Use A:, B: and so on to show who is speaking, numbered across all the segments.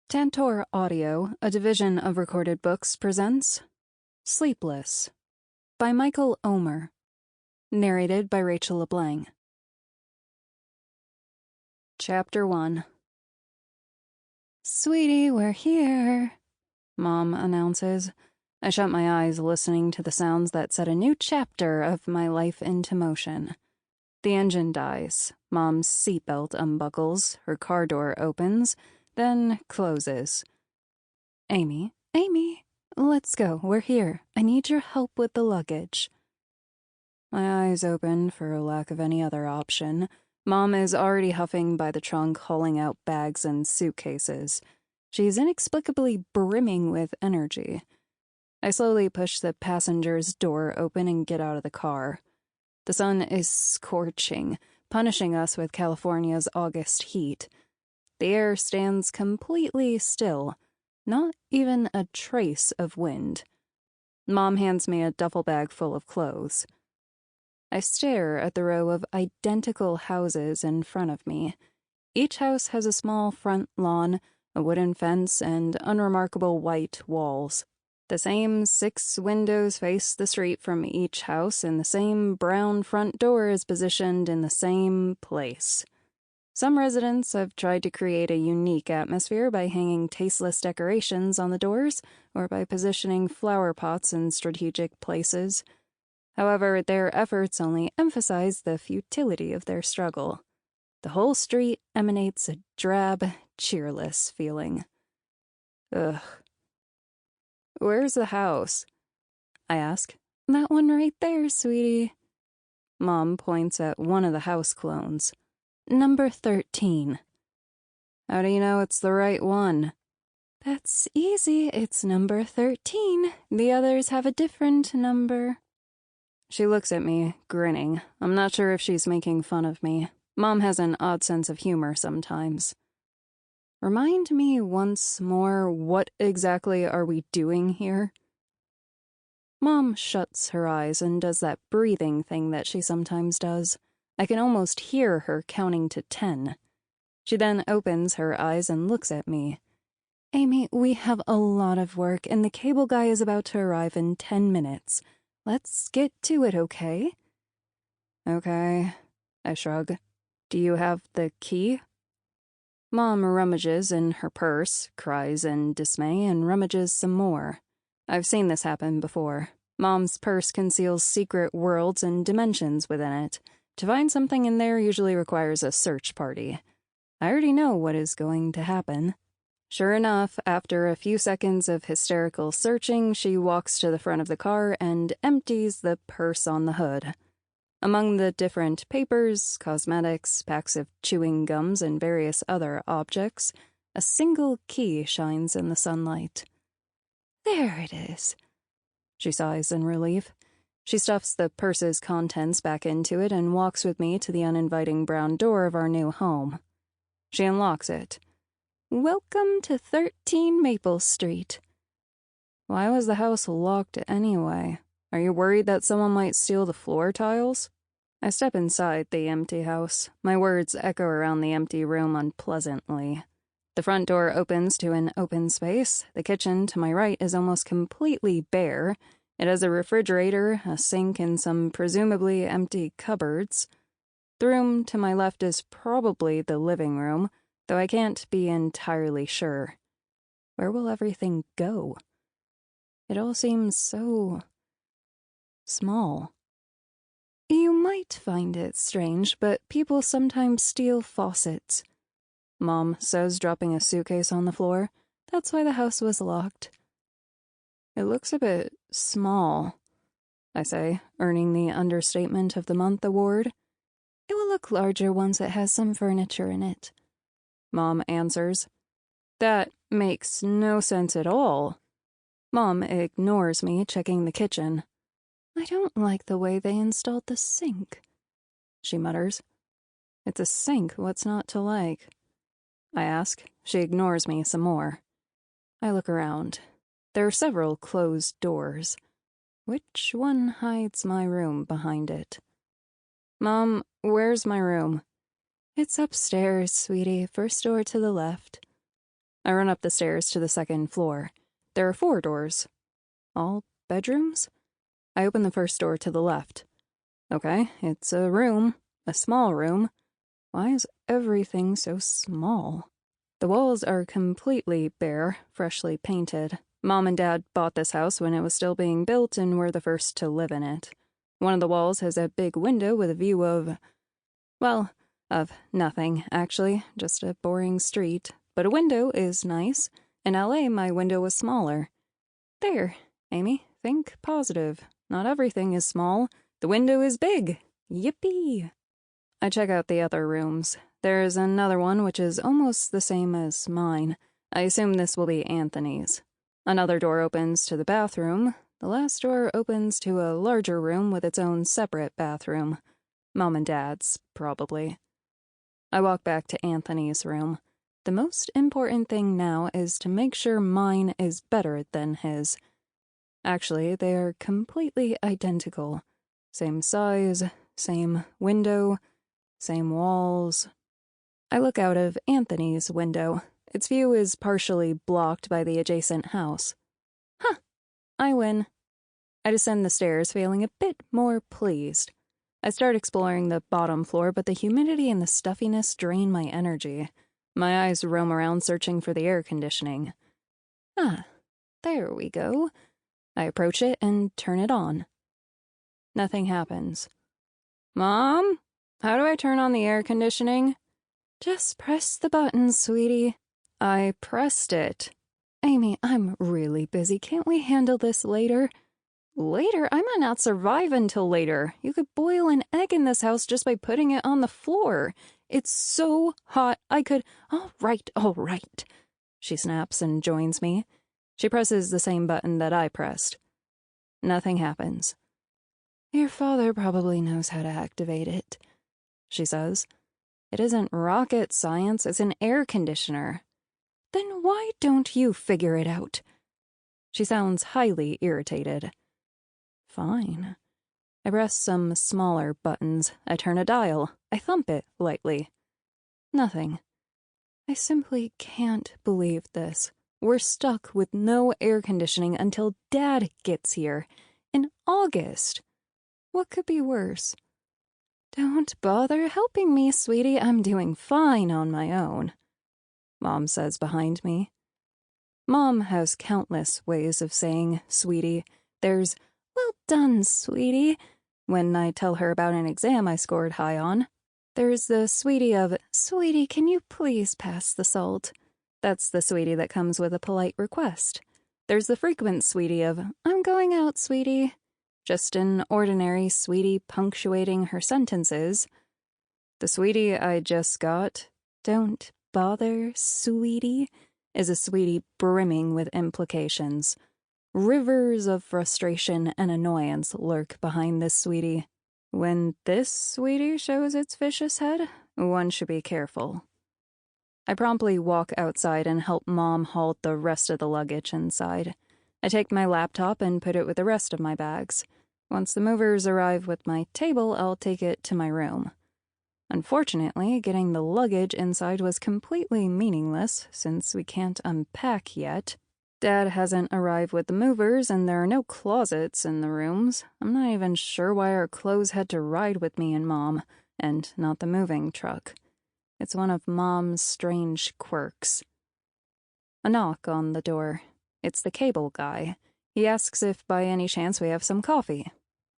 A: Tantor Audio, a division of Recorded Books, presents Sleepless by Michael Omer, narrated by Rachel LeBlanc. Chapter 1. "Sweetie, we're here," Mom announces. I shut my eyes, listening to the sounds that set a new chapter of my life into motion. The engine dies, Mom's seatbelt unbuckles, her car door opens, then closes. Amy, let's go, we're here. I need your help with the luggage." My eyes open for lack of any other option. Mom is already huffing by the trunk, hauling out bags and suitcases. She's inexplicably brimming with energy. I slowly push the passenger's door open and get out of the car. The sun is scorching, punishing us with California's August heat. The air stands completely still, not even a trace of wind. Mom hands me a duffel bag full of clothes. I stare at the row of identical houses in front of me. Each house has a small front lawn, a wooden fence, and unremarkable white walls. The same 6 windows face the street from each house, and the same brown front door is positioned in the same place. Some residents have tried to create a unique atmosphere by hanging tasteless decorations on the doors or by positioning flower pots in strategic places. However, their efforts only emphasize the futility of their struggle. The whole street emanates a drab, cheerless feeling. Ugh. "Where's the house?" I ask. "That one right there, sweetie." Mom points at one of the house clones. "Number 13. "How do you know it's the right one?" "That's easy. It's number 13. The others have a different number." She looks at me, grinning. I'm not sure if she's making fun of me. Mom has an odd sense of humor sometimes. "Remind me once more, what exactly are we doing here?" Mom shuts her eyes and does that breathing thing that she sometimes does. I can almost hear her counting to 10. She then opens her eyes and looks at me. "Amy, we have a lot of work, and the cable guy is about to arrive in 10 minutes. Let's get to it, okay?" "Okay," I shrug. "Do you have the key?" Mom rummages in her purse, cries in dismay, and rummages some more. I've seen this happen before. Mom's purse conceals secret worlds and dimensions within it. To find something in there usually requires a search party. I already know what is going to happen. Sure enough, after a few seconds of hysterical searching, she walks to the front of the car and empties the purse on the hood. Among the different papers, cosmetics, packs of chewing gums, and various other objects, a single key shines in the sunlight. "There it is." She sighs in relief. She stuffs the purse's contents back into it and walks with me to the uninviting brown door of our new home. She unlocks it. "Welcome to 13 Maple Street." Why was the house locked anyway? Are you worried that someone might steal the floor tiles? I step inside the empty house. My words echo around the empty room unpleasantly. The front door opens to an open space. The kitchen to my right is almost completely bare. It has a refrigerator, a sink, and some presumably empty cupboards. The room to my left is probably the living room, though I can't be entirely sure. Where will everything go? It all seems so small. "You might find it strange, but people sometimes steal faucets," Mom says, dropping a suitcase on the floor. "That's why the house was locked." "It looks a bit small," I say, earning the Understatement of the Month award. "It will look larger once it has some furniture in it," Mom answers. "That makes no sense at all." Mom ignores me, checking the kitchen. "I don't like the way they installed the sink," she mutters. "It's a sink, what's not to like?" I ask. She ignores me some more. I look around. There are several closed doors. Which one hides my room behind it? "Mom, where's my room?" "It's upstairs, sweetie, first door to the left." I run up the stairs to the second floor. There are 4 doors. All bedrooms? I open the first door to the left. Okay, it's a room. A small room. Why is everything so small? The walls are completely bare, freshly painted. Mom and Dad bought this house when it was still being built and were the first to live in it. One of the walls has a big window with a view of, well, of nothing, actually, just a boring street. But a window is nice. In LA, my window was smaller. There, Amy, think positive. Not everything is small. The window is big. Yippee! I check out the other rooms. There's another one which is almost the same as mine. I assume this will be Anthony's. Another door opens to the bathroom. The last door opens to a larger room with its own separate bathroom. Mom and Dad's, probably. I walk back to Anthony's room. The most important thing now is to make sure mine is better than his. Actually, they are completely identical. Same size, same window, same walls. I look out of Anthony's window. Its view is partially blocked by the adjacent house. Huh, I win. I descend the stairs, feeling a bit more pleased. I start exploring the bottom floor, but the humidity and the stuffiness drain my energy. My eyes roam around searching for the air conditioning. Ah, there we go. I approach it and turn it on. Nothing happens. Mom? How do I turn on the air conditioning? Just press the button, sweetie. I pressed it. Amy, I'm really busy. Can't we handle this later? Later? I might not survive until later. You could boil an egg in this house just by putting it on the floor. It's so hot I could... All right. She snaps and joins me. She presses the same button that I pressed. Nothing happens. Your father probably knows how to activate it, she says. It isn't rocket science, it's an air conditioner. Then why don't you figure it out? She sounds highly irritated. Fine. I press some smaller buttons. I turn a dial. I thump it lightly. Nothing. I simply can't believe this. We're stuck with no air conditioning until Dad gets here. In August. What could be worse? Don't bother helping me, sweetie. I'm doing fine on my own, Mom says behind me. Mom has countless ways of saying, sweetie. There's, well done, sweetie, when I tell her about an exam I scored high on. There's the sweetie of, sweetie, can you please pass the salt? That's the sweetie that comes with a polite request. There's the frequent sweetie of, I'm going out, sweetie. Just an ordinary sweetie punctuating her sentences. The sweetie I just got, don't bother, sweetie, is a sweetie brimming with implications. Rivers of frustration and annoyance lurk behind this sweetie. When this sweetie shows its vicious head, one should be careful. I promptly walk outside and help Mom haul the rest of the luggage inside. I take my laptop and put it with the rest of my bags. Once the movers arrive with my table, I'll take it to my room. Unfortunately, getting the luggage inside was completely meaningless, since we can't unpack yet. Dad hasn't arrived with the movers, and there are no closets in the rooms. I'm not even sure why our clothes had to ride with me and Mom, and not the moving truck. It's one of Mom's strange quirks. A knock on the door. It's the cable guy. He asks if by any chance we have some coffee.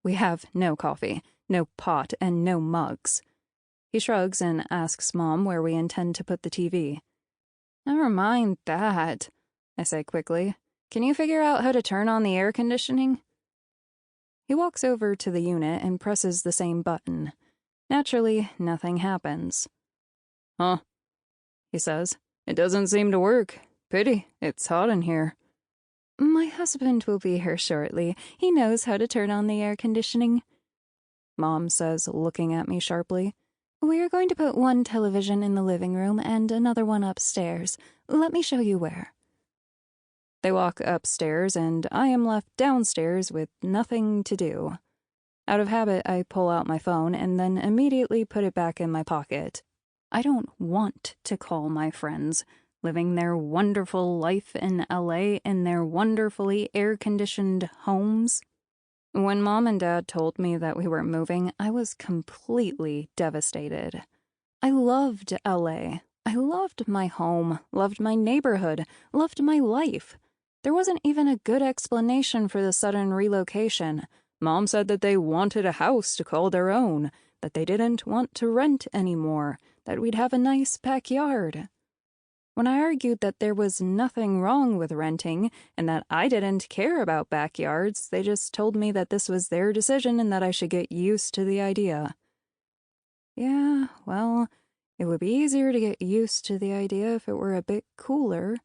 A: We have no coffee, no pot, and no mugs. He shrugs and asks Mom where we intend to put the TV. Never mind that, I say quickly. Can you figure out how to turn on the air conditioning? He walks over to the unit and presses the same button. Naturally, nothing happens. Huh, he says. It doesn't seem to work. Pity, it's hot in here. My husband will be here shortly. He knows how to turn on the air conditioning, Mom says, looking at me sharply. We are going to put one television in the living room and another one upstairs. Let me show you where. They walk upstairs, and I am left downstairs with nothing to do. Out of habit, I pull out my phone and then immediately put it back in my pocket. I don't want to call my friends. living their wonderful life in LA in their wonderfully air-conditioned homes. When Mom and Dad told me that we were moving, I was completely devastated. I loved LA. I loved my home, loved my neighborhood, loved my life. There wasn't even a good explanation for the sudden relocation. Mom said that they wanted a house to call their own, that they didn't want to rent anymore, that we'd have a nice backyard. When I argued that there was nothing wrong with renting and that I didn't care about backyards, they just told me that this was their decision and that I should get used to the idea. Yeah, well, it would be easier to get used to the idea if it were a bit cooler.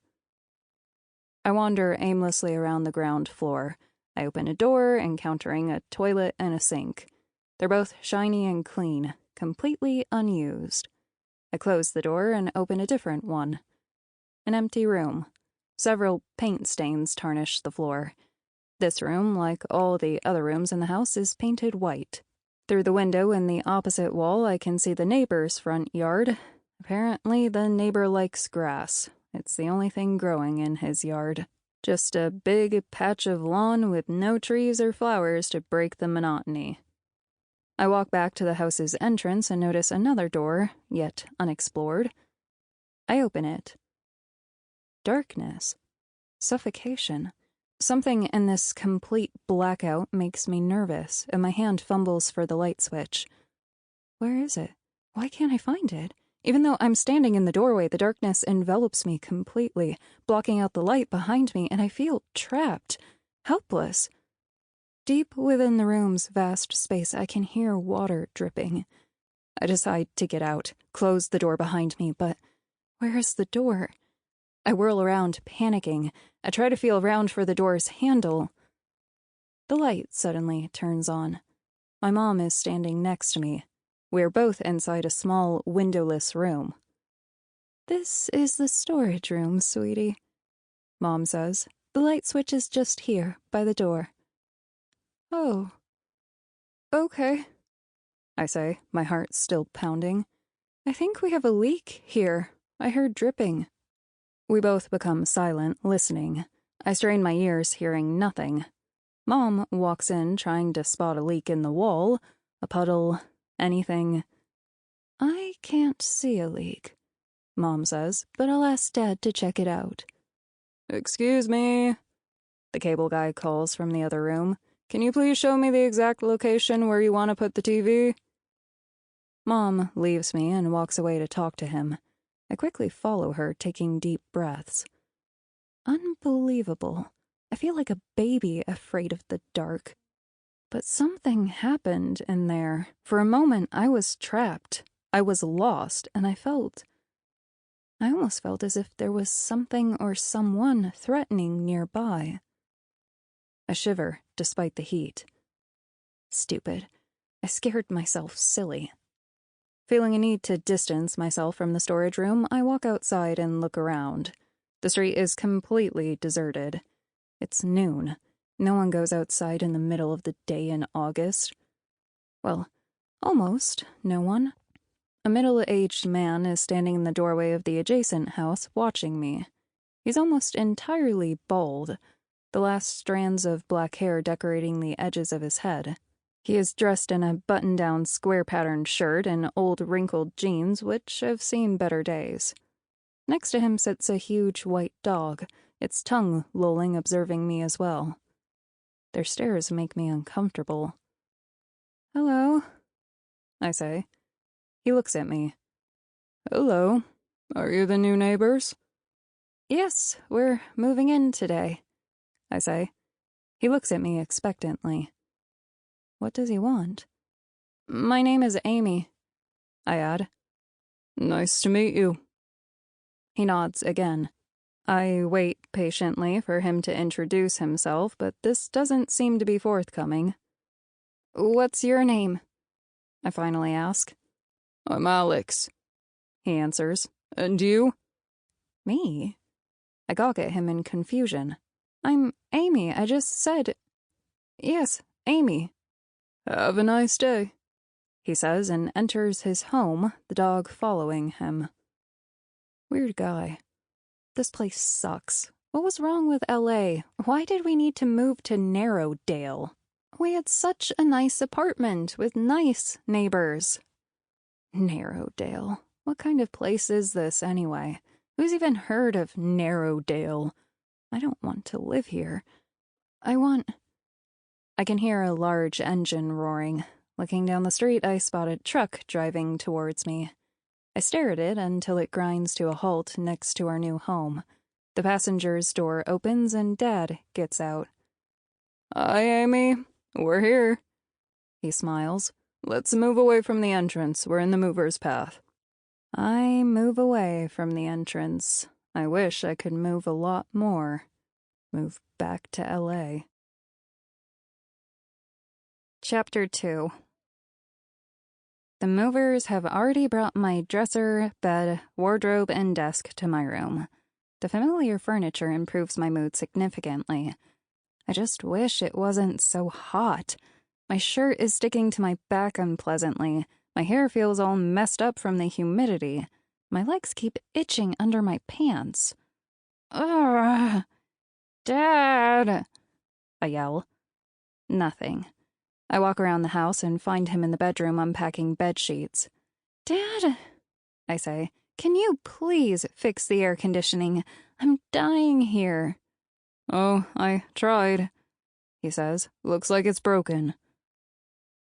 A: I wander aimlessly around the ground floor. I open a door, encountering a toilet and a sink. They're both shiny and clean, completely unused. I close the door and open a different one. An empty room. Several paint stains tarnish the floor. This room, like all the other rooms in the house, is painted white. Through the window in the opposite wall, I can see the neighbor's front yard. Apparently, the neighbor likes grass. It's the only thing growing in his yard. Just a big patch of lawn with no trees or flowers to break the monotony. I walk back to the house's entrance and notice another door, yet unexplored. I open it. Darkness. Suffocation. Something in this complete blackout makes me nervous, and my hand fumbles for the light switch. Where is it? Why can't I find it? Even though I'm standing in the doorway, the darkness envelops me completely, blocking out the light behind me, and I feel trapped, helpless. Deep within the room's vast space, I can hear water dripping. I decide to get out, close the door behind me, but where is the door? I whirl around, panicking. I try to feel around for the door's handle. The light suddenly turns on. My mom is standing next to me. We're both inside a small, windowless room. "This is the storage room, sweetie," Mom says. "The light switch is just here, by the door." "Oh. Okay," I say, my heart still pounding. "I think we have a leak here. I heard dripping." We both become silent, listening. I strain my ears, hearing nothing. Mom walks in, trying to spot a leak in the wall, a puddle, anything. "I can't see a leak," Mom says, "but I'll ask Dad to check it out." "Excuse me," the cable guy calls from the other room. "Can you please show me the exact location where you want to put the TV?" Mom leaves me and walks away to talk to him. I quickly follow her, taking deep breaths. Unbelievable. I feel like a baby afraid of the dark. But something happened in there. For a moment, I was trapped. I was lost, and I almost felt as if there was something or someone threatening nearby. I shiver, despite the heat. Stupid. I scared myself silly. Feeling a need to distance myself from the storage room, I walk outside and look around. The street is completely deserted. It's noon. No one goes outside in the middle of the day in August. Well, almost no one. A middle-aged man is standing in the doorway of the adjacent house, watching me. He's almost entirely bald, the last strands of black hair decorating the edges of his head. He is dressed in a button-down square-patterned shirt and old wrinkled jeans, which have seen better days. Next to him sits a huge white dog, its tongue lolling, observing me as well. Their stares make me uncomfortable. "Hello," I say. He looks at me. "Hello. Are you the new neighbors?" "Yes, we're moving in today," I say. He looks at me expectantly. What does he want? "My name is Amy," I add. "Nice to meet you." He nods again. I wait patiently for him to introduce himself, but this doesn't seem to be forthcoming. "What's your name?" I finally ask. "I'm Alex," he answers. "And you?" "Me?" I gawk at him in confusion. "I'm Amy. I just said—" "Yes, Amy." "Have a nice day," he says and enters his home, the dog following him. Weird guy. This place sucks. What was wrong with LA? Why did we need to move to Narrowdale? We had such a nice apartment with nice neighbors. Narrowdale. What kind of place is this anyway? Who's even heard of Narrowdale? I don't want to live here. I can hear a large engine roaring. Looking down the street, I spot a truck driving towards me. I stare at it until it grinds to a halt next to our new home. The passenger's door opens and Dad gets out. "Hi, Amy. We're here." He smiles. "Let's move away from the entrance. We're in the mover's path." I move away from the entrance. I wish I could move a lot more. Move back to LA. Chapter 2. The movers have already brought my dresser, bed, wardrobe, and desk to my room. The familiar furniture improves my mood significantly. I just wish it wasn't so hot. My shirt is sticking to my back unpleasantly. My hair feels all messed up from the humidity. My legs keep itching under my pants. Ugh! Dad! I yell. Nothing. I walk around the house and find him in the bedroom unpacking bed sheets. "Dad," I say, "can you please fix the air conditioning? I'm dying here." "Oh, I tried," he says. "Looks like it's broken."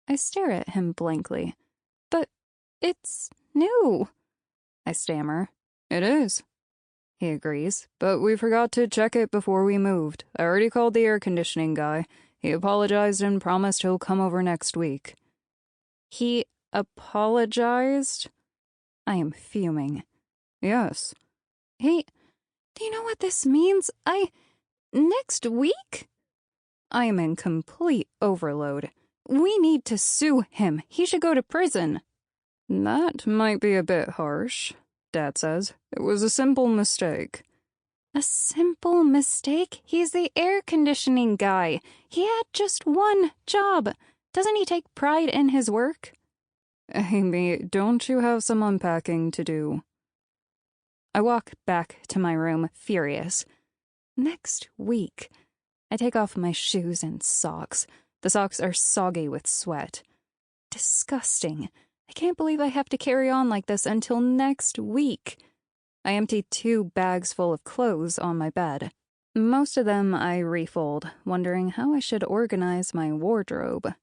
A: I stare at him blankly. "But it's new," I stammer. "It is," he agrees, "but we forgot to check it before we moved. I already called the air conditioning guy. He apologized and promised he'll come over next week." He apologized? I am fuming. "Yes." Do you know what this means? Next week? I am in complete overload. We need to sue him. He should go to prison. "That might be a bit harsh," Dad says. "It was a simple mistake." A simple mistake? He's the air conditioning guy. He had just one job. Doesn't he take pride in his work? "Amy, don't you have some unpacking to do?" I walk back to my room, furious. Next week. I take off my shoes and socks. The socks are soggy with sweat. Disgusting. I can't believe I have to carry on like this until next week. I empty 2 bags full of clothes on my bed. Most of them I refold, wondering how I should organize my wardrobe.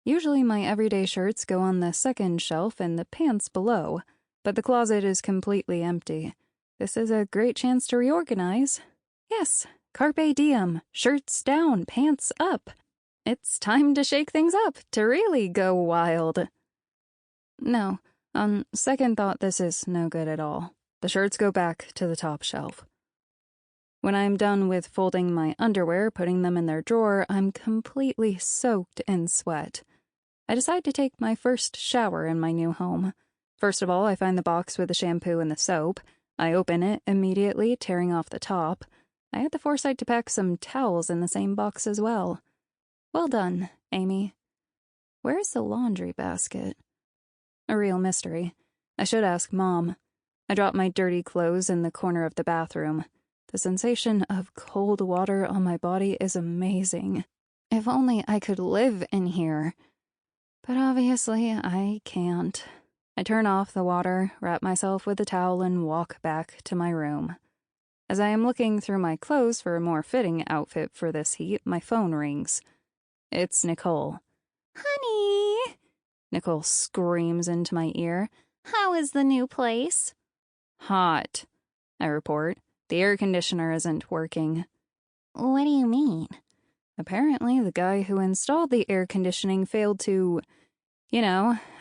A: Usually my everyday shirts go on the second shelf and the pants below, but the closet is completely empty. This is a great chance to reorganize. Yes, carpe diem, shirts down, pants up. It's time to shake things up, to really go wild. No, on second thought, this is no good at all. The shirts go back to the top shelf. When I'm done with folding my underwear, putting them in their drawer, I'm completely soaked in sweat. I decide to take my first shower in my new home. First of all, I find the box with the shampoo and the soap. I open it immediately, tearing off the top. I had the foresight to pack some towels in the same box as well. Well done, Amy. Where's the laundry basket? A real mystery. I should ask Mom. I drop my dirty clothes in the corner of the bathroom. The sensation of cold water on my body is amazing. If only I could live in here. But obviously, I can't. I turn off the water, wrap myself with a towel, and walk back to my room. As I am looking through my clothes for a more fitting outfit for this heat, my phone rings. It's Nicole. "Honey!" Nicole screams into my ear. "How is the new place?" "Hot," I report. "The air conditioner isn't working." "What do you mean?" Apparently, the guy who installed the air conditioning failed to,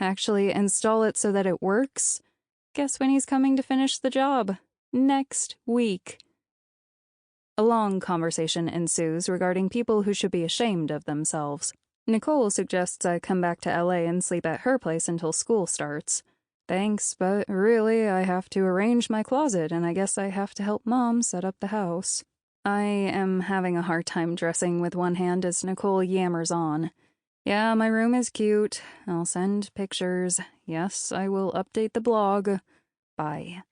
A: actually install it so that it works. Guess when he's coming to finish the job? Next week. A long conversation ensues regarding people who should be ashamed of themselves. Nicole suggests I come back to LA and sleep at her place until school starts. Thanks, but really I have to arrange my closet, and I guess I have to help Mom set up the house. I am having a hard time dressing with one hand as Nicole yammers on. "Yeah, my room is cute. I'll send pictures. Yes, I will update the blog. Bye."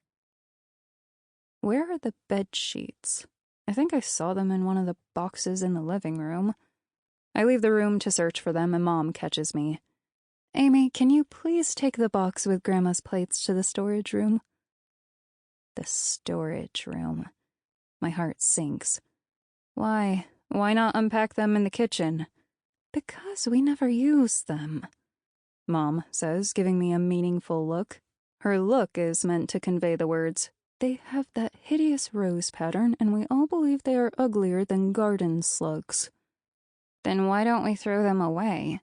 A: Where are the bed sheets? I think I saw them in one of the boxes in the living room. I leave the room to search for them and Mom catches me. Amy, can you please take the box with Grandma's plates to the storage room? The storage room. My heart sinks. Why? Why not unpack them in the kitchen? Because we never use them, Mom says, giving me a meaningful look. Her look is meant to convey the words, they have that hideous rose pattern, and we all believe they are uglier than garden slugs. Then why don't we throw them away?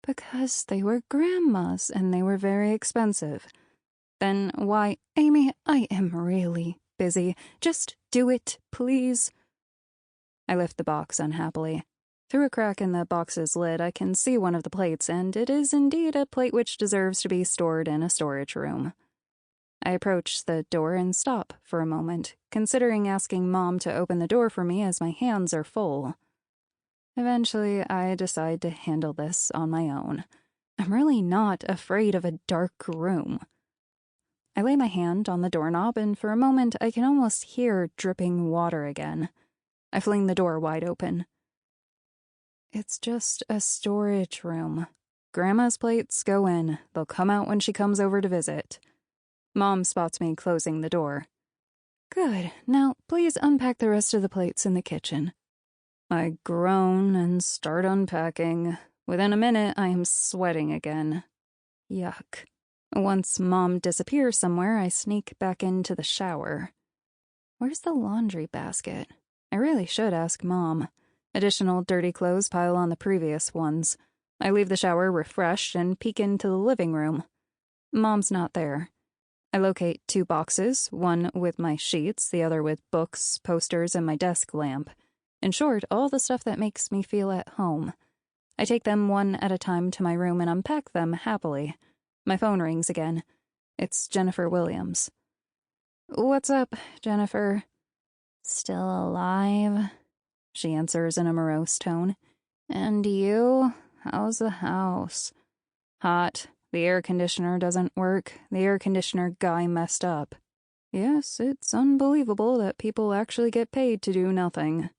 A: Because they were Grandma's, and they were very expensive. Then why, Amy, I am really busy. Just do it, please. I lift the box unhappily. Through a crack in the box's lid, I can see one of the plates, and it is indeed a plate which deserves to be stored in a storage room. I approach the door and stop for a moment, considering asking Mom to open the door for me as my hands are full. Eventually, I decide to handle this on my own. I'm really not afraid of a dark room. I lay my hand on the doorknob, and for a moment I can almost hear dripping water again. I fling the door wide open. It's just a storage room. Grandma's plates go in. They'll come out when she comes over to visit. Mom spots me closing the door. Good. Now, please unpack the rest of the plates in the kitchen. I groan and start unpacking. Within a minute, I am sweating again. Yuck. Once Mom disappears somewhere, I sneak back into the shower. Where's the laundry basket? I really should ask Mom. Additional dirty clothes pile on the previous ones. I leave the shower refreshed and peek into the living room. Mom's not there. I locate 2 boxes, one with my sheets, the other with books, posters, and my desk lamp. In short, all the stuff that makes me feel at home. I take them one at a time to my room and unpack them happily. My phone rings again. It's Jennifer Williams. What's up, Jennifer? Still alive? She answers in a morose tone. And you? How's the house? Hot. The air conditioner doesn't work. The air conditioner guy messed up. Yes, it's unbelievable that people actually get paid to do nothing.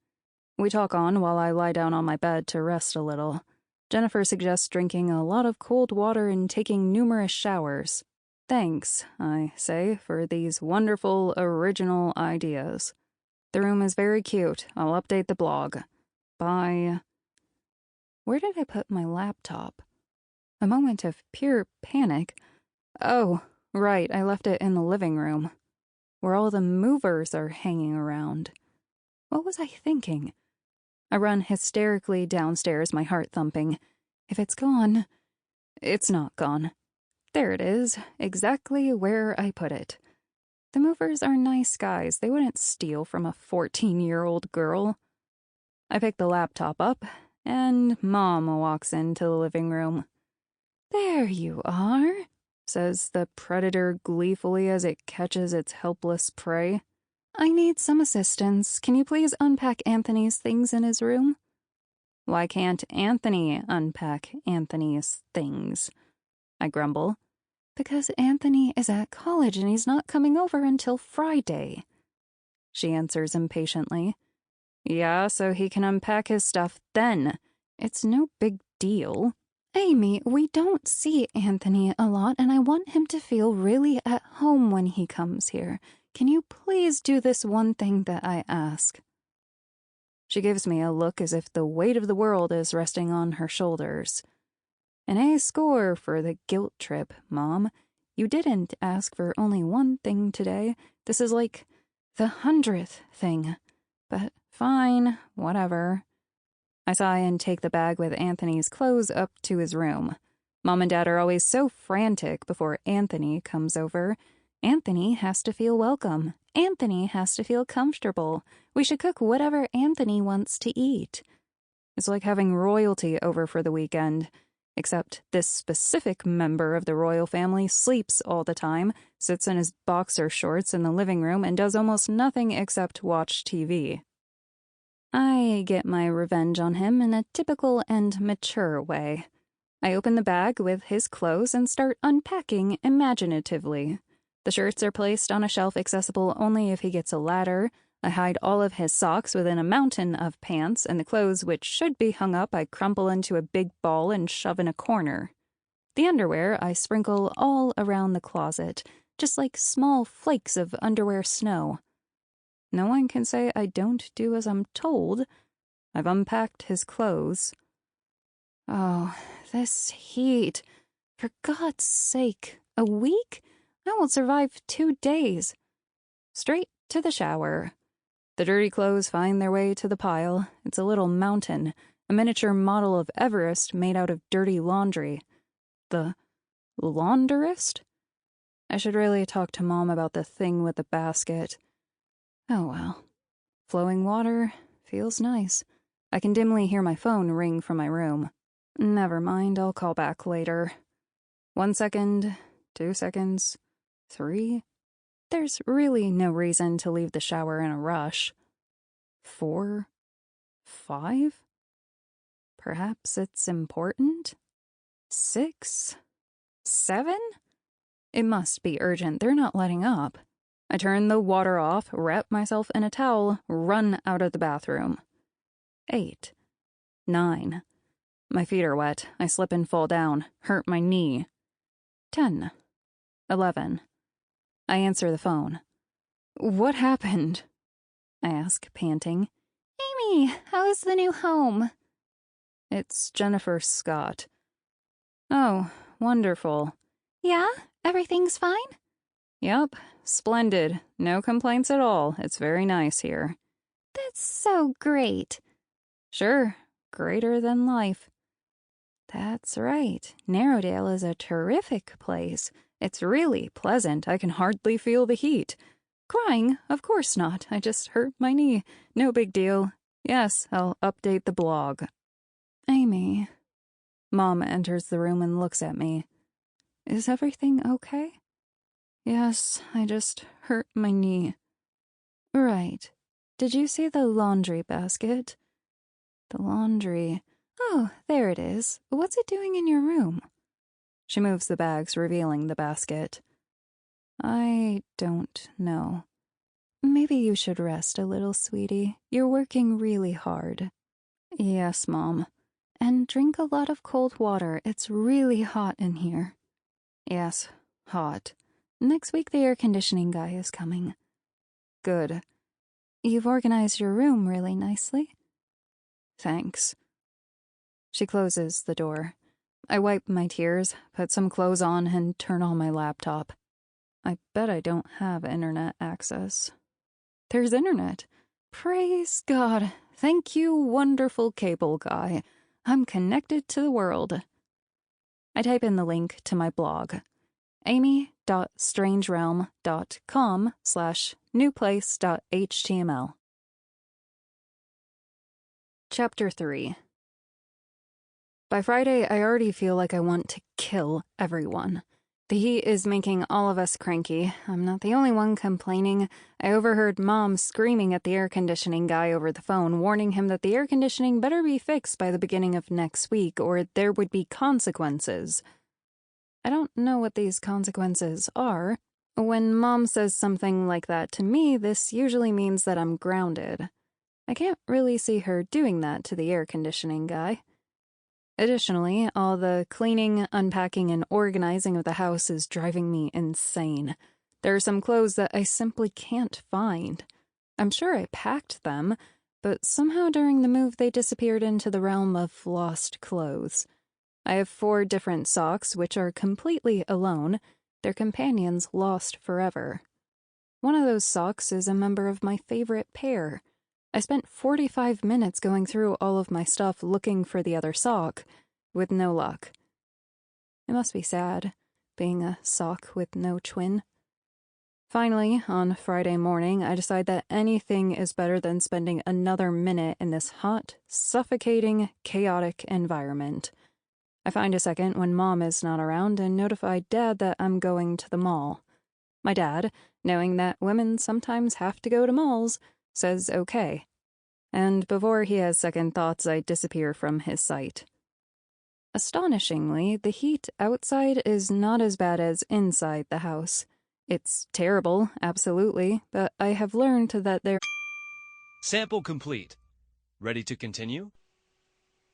A: We talk on while I lie down on my bed to rest a little. Jennifer suggests drinking a lot of cold water and taking numerous showers. Thanks, I say, for these wonderful, original ideas. The room is very cute. I'll update the blog. Bye. Where did I put my laptop? A moment of pure panic. Oh, right, I left it in the living room, where all the movers are hanging around. What was I thinking? I run hysterically downstairs, my heart thumping. If it's gone, it's not gone. There it is, exactly where I put it. The movers are nice guys. They wouldn't steal from a 14-year-old girl. I pick the laptop up, and Mom walks into the living room. There you are, says the predator gleefully as it catches its helpless prey. I need some assistance. Can you please unpack Anthony's things in his room? Why can't Anthony unpack Anthony's things? I grumble. Because Anthony is at college and he's not coming over until Friday. She answers impatiently. Yeah, so he can unpack his stuff then. It's no big deal. Amy, we don't see Anthony a lot, and I want him to feel really at home when he comes here. Can you please do this one thing that I ask? She gives me a look as if the weight of the world is resting on her shoulders. An A score for the guilt trip, Mom. You didn't ask for only one thing today. This is like the 100th thing. But fine, whatever. I sigh and take the bag with Anthony's clothes up to his room. Mom and Dad are always so frantic before Anthony comes over. Anthony has to feel welcome. Anthony has to feel comfortable. We should cook whatever Anthony wants to eat. It's like having royalty over for the weekend. Except this specific member of the royal family sleeps all the time, sits in his boxer shorts in the living room, and does almost nothing except watch TV. I get my revenge on him in a typical and mature way. I open the bag with his clothes and start unpacking imaginatively. The shirts are placed on a shelf accessible only if he gets a ladder. I hide all of his socks within a mountain of pants, and the clothes which should be hung up I crumple into a big ball and shove in a corner. The underwear I sprinkle all around the closet, just like small flakes of underwear snow. No one can say I don't do as I'm told. I've unpacked his clothes. Oh, this heat. For God's sake, a week? I won't survive 2 days. Straight to the shower. The dirty clothes find their way to the pile. It's a little mountain, a miniature model of Everest made out of dirty laundry. The launderist? I should really talk to Mom about the thing with the basket. Oh well. Flowing water feels nice. I can dimly hear my phone ring from my room. Never mind, I'll call back later. 1 second, 2 seconds, 3. There's really no reason to leave the shower in a rush. 4, 5? Perhaps it's important? 6, 7? It must be urgent. They're not letting up. I turn the water off, wrap myself in a towel, run out of the bathroom. 8, 9. My feet are wet. I slip and fall down, hurt my knee. 10, 11. I answer the phone. What happened? I ask, panting. Amy, how is the new home? It's Jennifer Scott. Oh, wonderful. Yeah? Everything's fine? Yep, splendid. No complaints at all. It's very nice here. That's so great. Sure, greater than life. That's right. Narrowdale is a terrific place. It's really pleasant. I can hardly feel the heat. Crying? Of course not. I just hurt my knee. No big deal. Yes, I'll update the blog. Amy. Mom enters the room and looks at me. Is everything okay? Yes, I just hurt my knee. Right. Did you see the laundry basket? The laundry. Oh, there it is. What's it doing in your room? She moves the bags, revealing the basket. I don't know. Maybe you should rest a little, sweetie. You're working really hard. Yes, Mom. And drink a lot of cold water. It's really hot in here. Yes, hot. Next week the air conditioning guy is coming. Good. You've organized your room really nicely. Thanks. She closes the door. I wipe my tears, put some clothes on, and turn on my laptop. I bet I don't have internet access. There's internet. Praise God. Thank you, wonderful cable guy. I'm connected to the world. I type in the link to my blog. amy.strangerealm.com/newplace.html. Chapter 3. By Friday, I already feel like I want to kill everyone. The heat is making all of us cranky. I'm not the only one complaining. I overheard Mom screaming at the air conditioning guy over the phone, warning him that the air conditioning better be fixed by the beginning of next week, or there would be consequences. I don't know what these consequences are. When Mom says something like that to me, this usually means that I'm grounded. I can't really see her doing that to the air conditioning guy. Additionally, all the cleaning, unpacking, and organizing of the house is driving me insane. There are some clothes that I simply can't find. I'm sure I packed them, but somehow during the move they disappeared into the realm of lost clothes. I have 4 different socks, which are completely alone, their companions lost forever. One of those socks is a member of my favorite pair. I spent 45 minutes going through all of my stuff looking for the other sock, with no luck. It must be sad, being a sock with no twin. Finally, on Friday morning, I decide that anything is better than spending another minute in this hot, suffocating, chaotic environment. I find a second when Mom is not around and notify Dad that I'm going to the mall. My dad, knowing that women sometimes have to go to malls, says okay. And before he has second thoughts, I disappear from his sight. Astonishingly, the heat outside is not as bad as inside the house. It's terrible, absolutely, but I have learned that there.
B: Sample complete. Ready to continue?